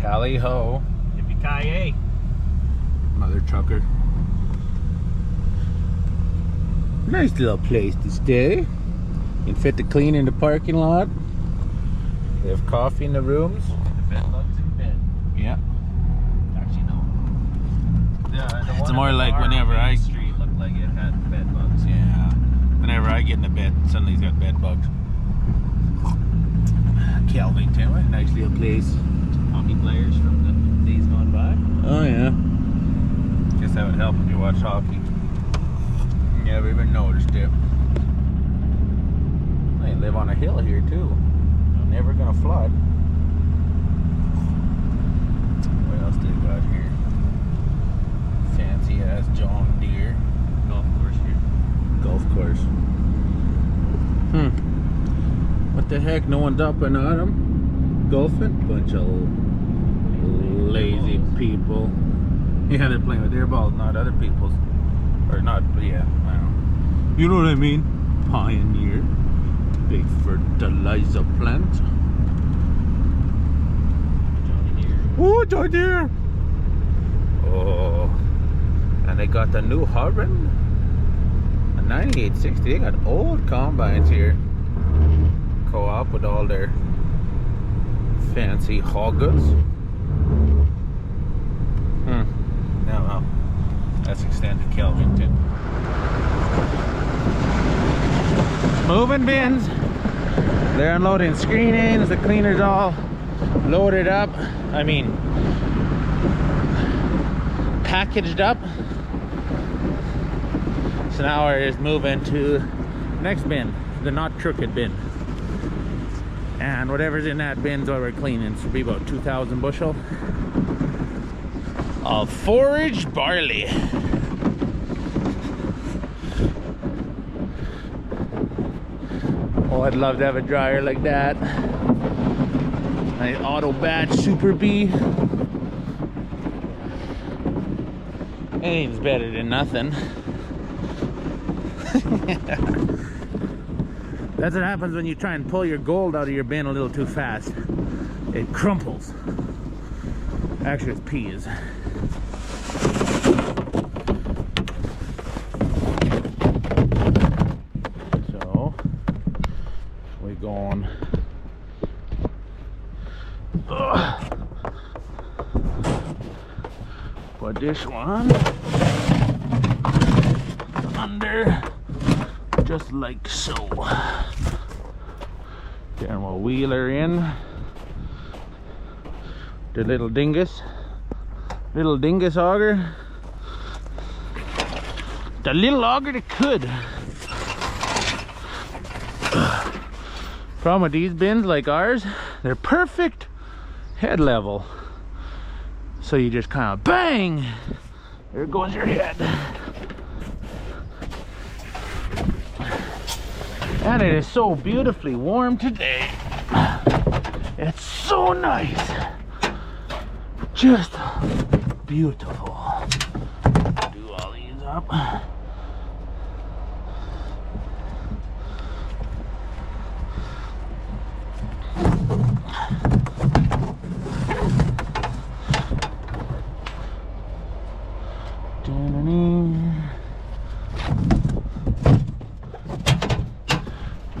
Tally ho. Yippee-ki-yay. Mother trucker. Nice little place to stay. You can fit to clean in the parking lot. They have coffee in the rooms. The bed bugs in bed. Yeah. Actually, no. It's more like whenever I street looked like it had bed bugs. Yeah. Whenever I get in the bed, suddenly it's got bed bugs. Kelvington, what a nice little place. Hockey players from the days gone by. Oh yeah. Guess that would help if you watch hockey. Never even noticed it. They live on a hill here too. Never gonna flood. What else they got here? Fancy ass John Deere. Golf course here. Golf course. What the heck? No one's up and on them? Golfing? Bunch of lazy people. Yeah, they're playing with their balls, not other people's. Or not, yeah, I don't know. You know what I mean? Pioneer. Big fertilizer plant. Johnny Deere. Oh, John Deere! Oh. And they got the new Harbin. A 9860. They got old combines here. Co-op with all their fancy hoggers. Now, well, let's extend to Kelvington. Moving bins. They're unloading screenings. The cleaner's all loaded up. I mean, packaged up. So now we're just moving to the next bin, the not crooked bin. And whatever's in that bin's what we're cleaning. So it'll be about 2,000 bushel of foraged barley. Oh, I'd love to have a dryer like that. Nice auto batch Super B. Anything's better than nothing. That's what happens when you try and pull your gold out of your bin a little too fast. It crumples. Actually, it's peas. So, we're going. Put this one under. Just like so. Then we'll wheel her in. The little dingus auger. The little auger that could. Problem with these bins like ours, they're perfect head level. So you just kind of bang, there goes your head. And it is so beautifully warm today. It's so nice. Just beautiful. Do all these up.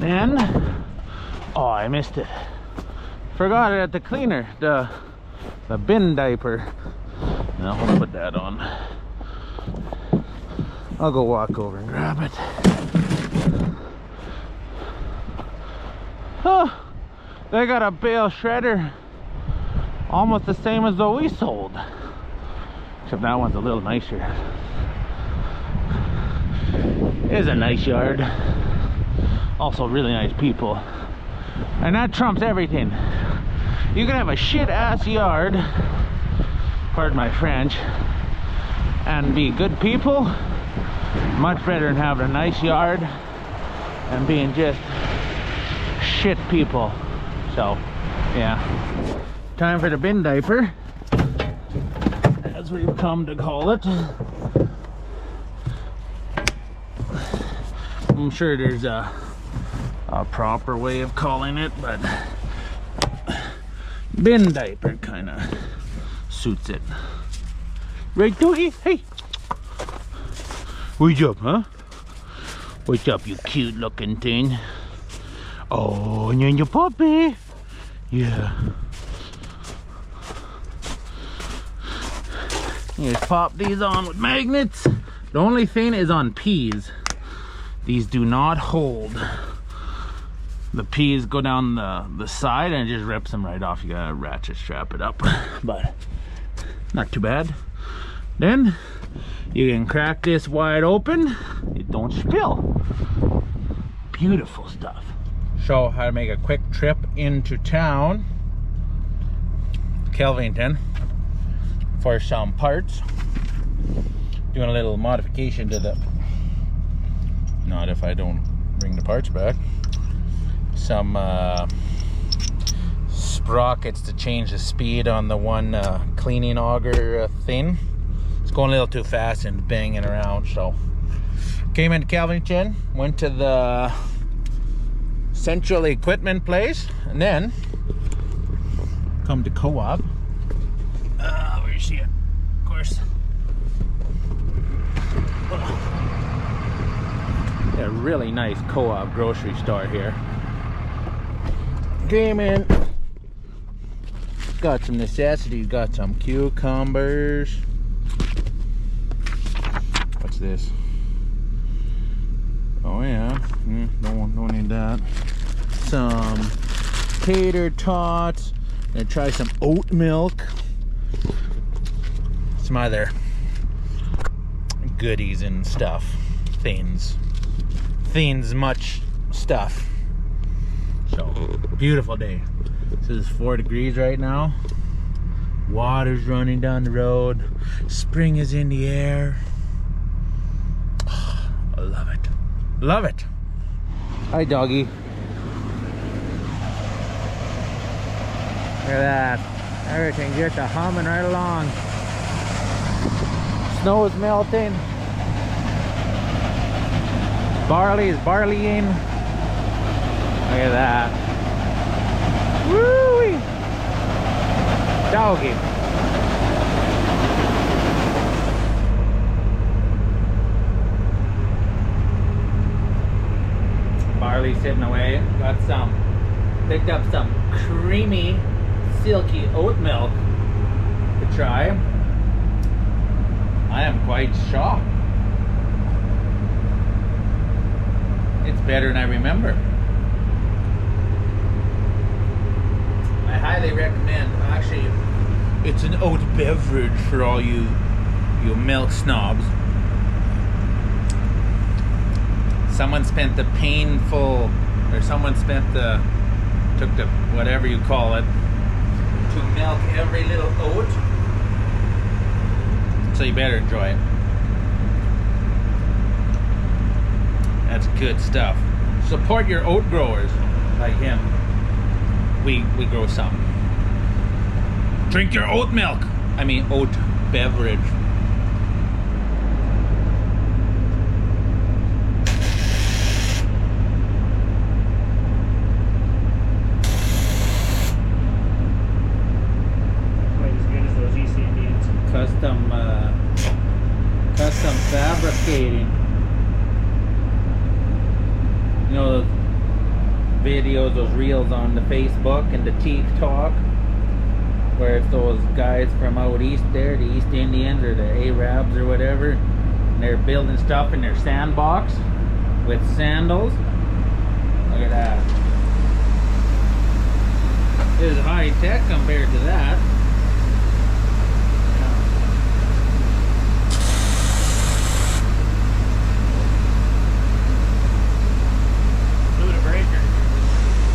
Then, oh, I missed it. Forgot it at the cleaner, the bin diaper. Now I'll put that on. I'll go walk over and grab it. Oh, they got a bale shredder, almost the same as the we sold, except that one's a little nicer. It's a nice yard. Also really nice people. And that trumps everything. You can have a shit ass yard, pardon my French, and be good people. Much better than having a nice yard and being just shit people. So, yeah. Time for the bin diaper, as we've come to call it. I'm sure there's a proper way of calling it, but bin diaper kind of suits it. Right, doggy? Hey. What's up, huh? What's up, you cute looking thing? Oh, and your puppy. Yeah. You just pop these on with magnets. The only thing is on peas. These do not hold. The peas go down the side and it just rips them right off. You gotta ratchet strap it up, but not too bad. Then you can crack this wide open. It don't spill. Beautiful stuff. Show how to make a quick trip into town, Kelvington, for some parts. Doing a little modification to the, not if I don't bring the parts back, some sprockets to change the speed on the one cleaning auger thing. It's going a little too fast and banging around, so came into Kelvington, went to the central equipment place, and then come to Co-op. Where you see it, of course. A really nice Co-op grocery store here. Came in, got some necessities, got some cucumbers. What's this? Oh yeah, don't need that. Some tater tots. Gonna try some oat milk. Some other goodies and stuff. Things much stuff. So, beautiful day. This is 4 degrees right now. Water's running down the road. Spring is in the air. Oh, I love it. Love it. Hi, doggy. Look at that. Everything just humming right along. Snow is melting. Barley is barleying. Look at that. Woo-wee. Doggy. Barley sitting away. Got some. Picked up some creamy, silky oat milk to try. I am quite shocked. It's better than I remember. I highly recommend. Actually, it's an oat beverage for all you milk snobs. Someone spent the painful, or someone spent the, took the, whatever you call it, to milk every little oat. So you better enjoy it. That's good stuff. Support your oat growers like him. We grow some. Drink your oat milk. I mean oat beverage. Quite as good as those East Indians. Custom fabricating. You know those videos, those reels on the Facebook and the TikTok, where it's those guys from out east there, the East Indians or the Arabs or whatever, and they're building stuff in their sandbox with sandals. Look at that. This is high tech compared to that.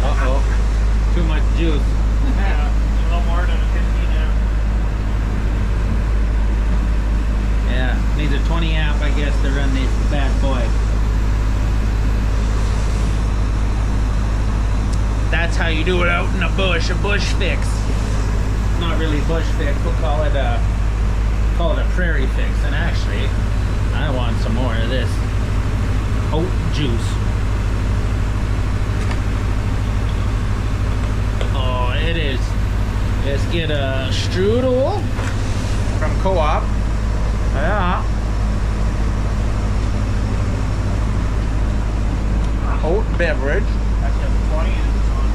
Uh-oh. Too much juice. Yeah, a little more than a 15 amp. Yeah, needs a 20 amp, I guess, to run this bad boy. That's how you do it out in the bush, a bush fix. Not really bush fix, we'll call it a prairie fix. And actually, I want some more of this oat juice. Oh, it is. Let's get a strudel. co-op. Yeah. Oat beverage. Actually, I'm 20 and it's on.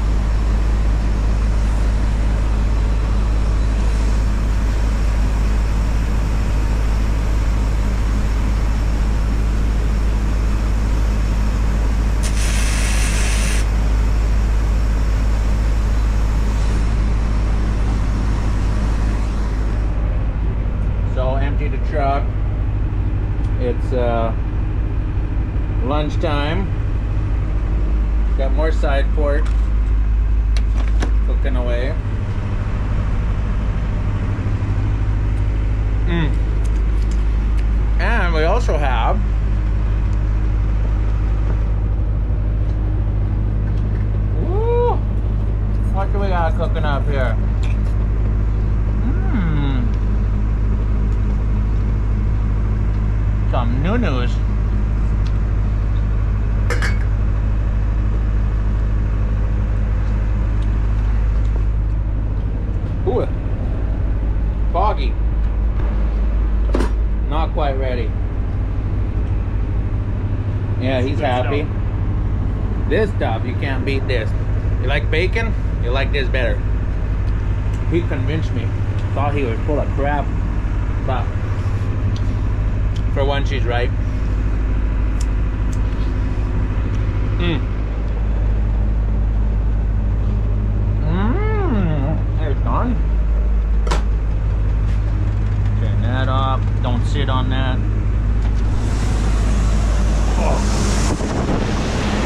So empty the truck. It's lunchtime. Got more side pork cooking away. And we also have what do we got cooking up here? Some new-news. Ooh, foggy. Not quite ready. Yeah, he's happy. This stuff, you can't beat this. You like bacon? You like this better. He convinced me. Thought he was full of crap, but for one, she's right. There's gone. Turn that off. Don't sit on that.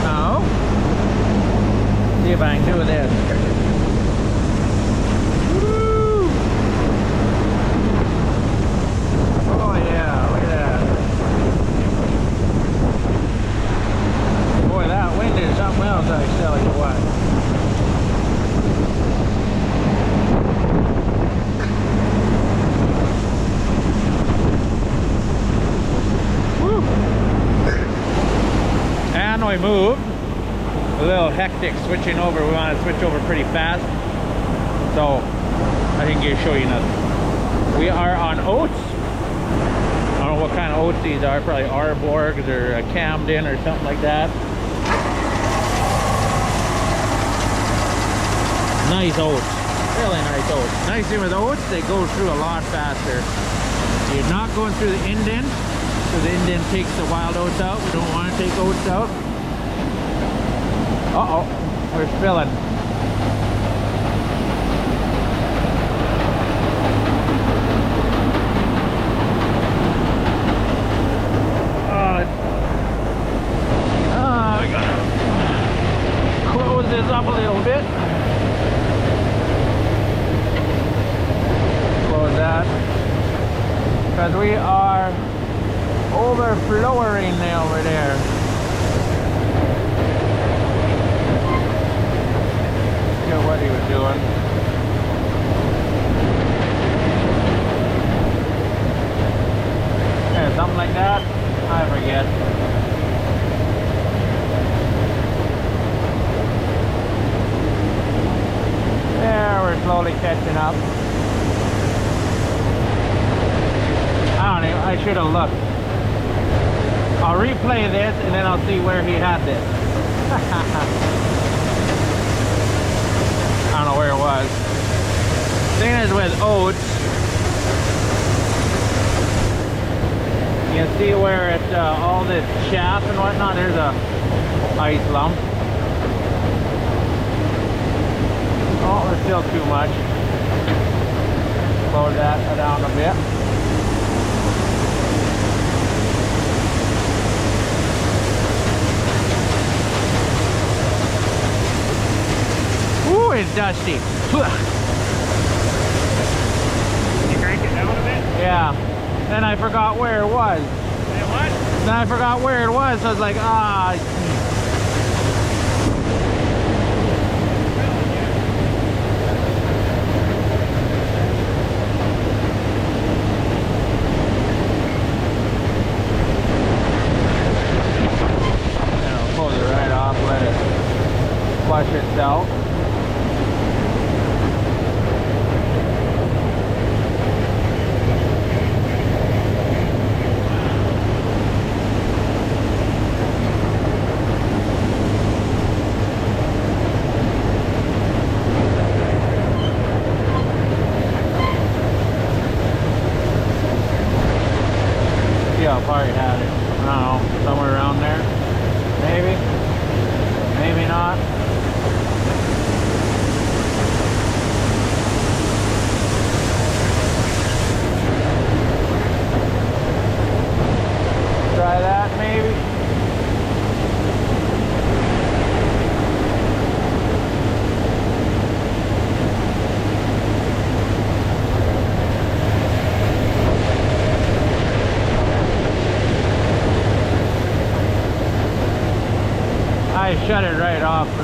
Now, see if I can do this. Woo! Oh yeah, look at that. Boy, that wind is something else, I tell you what. Woo! And we moved. A little hectic switching over. We want to switch over pretty fast. So, I didn't get to show you nothing. We are on oats. I don't know what kind of oats these are. Probably Arborgs or Camden or something like that. Nice oats. Really nice oats. Nice thing with oats, they go through a lot faster. You're not going through the indent, because the indent takes the wild oats out. We don't want to take oats out. Uh-oh, we're spilling. We gotta close this up a little bit. Close that. Because we are overflowing over there. What he was doing. Yeah, something like that. I forget. There, we're slowly catching up. I don't know, I should have looked. I'll replay this and then I'll see where he had this. I don't know where it was. Thing is with oats, you can see where it all this chaff and whatnot. There's a ice lump. Oh, there's still too much. Slow that down a bit. Ooh, it's dusty. Can you crank it down a bit? Yeah. Then I forgot where it was. Say what? Then I forgot where it was. So I was like, ah. And I'll pull it right off, let it flush itself.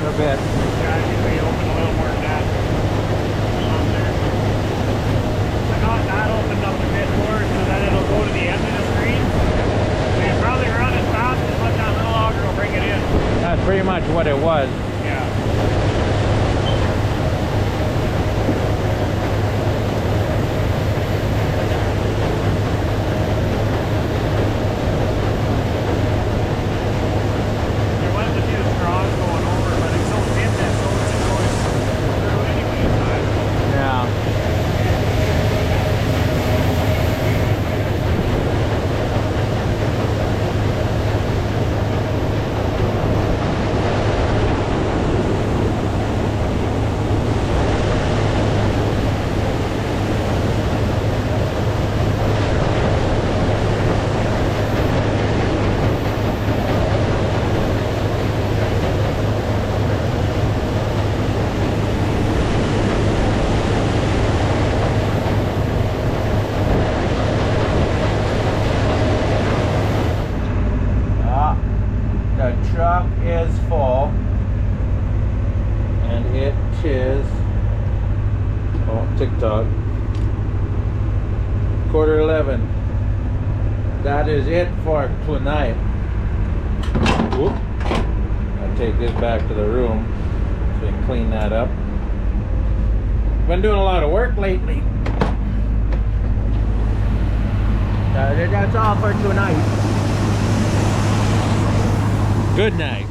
a bit. Yeah, I think we open a little more than that. On there. I got that opened up a bit more so that it'll go to the end of the screen. So you probably run as fast as what that little auger will bring it in. That's pretty much what it was. Yeah. There was a few straws going over, but it's so thin that so much is going through anyway. Yeah. The truck is full, and it is, oh, TikTok, 11:15. That is it for tonight. Whoop. I'll take this back to the room so we can clean that up. Been doing a lot of work lately. That's all for tonight. Good night.